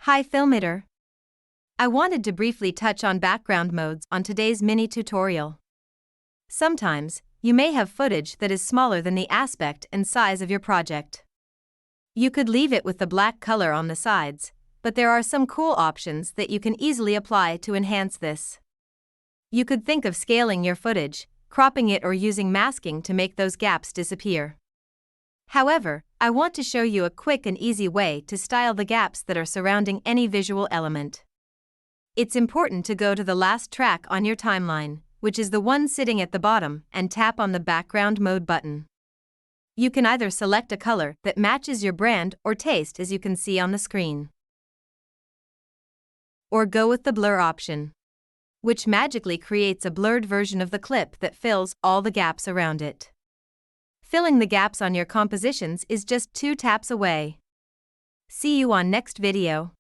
Hi Filmmaker. I wanted to briefly touch on background modes on today's mini tutorial. Sometimes, you may have footage that is smaller than the aspect and size of your project. You could leave it with the black color on the sides, but there are some cool options that you can easily apply to enhance this. You could think of scaling your footage, cropping it or using masking to make those gaps disappear. However, I want to show you a quick and easy way to style the gaps that are surrounding any visual element. It's important to go to the last track on your timeline, which is the one sitting at the bottom, and tap on the background mode button. You can either select a color that matches your brand or taste, as you can see on the screen, or go with the blur option, which magically creates a blurred version of the clip that fills all the gaps around it. Filling the gaps on your compositions is just 2 taps away. See you on next video.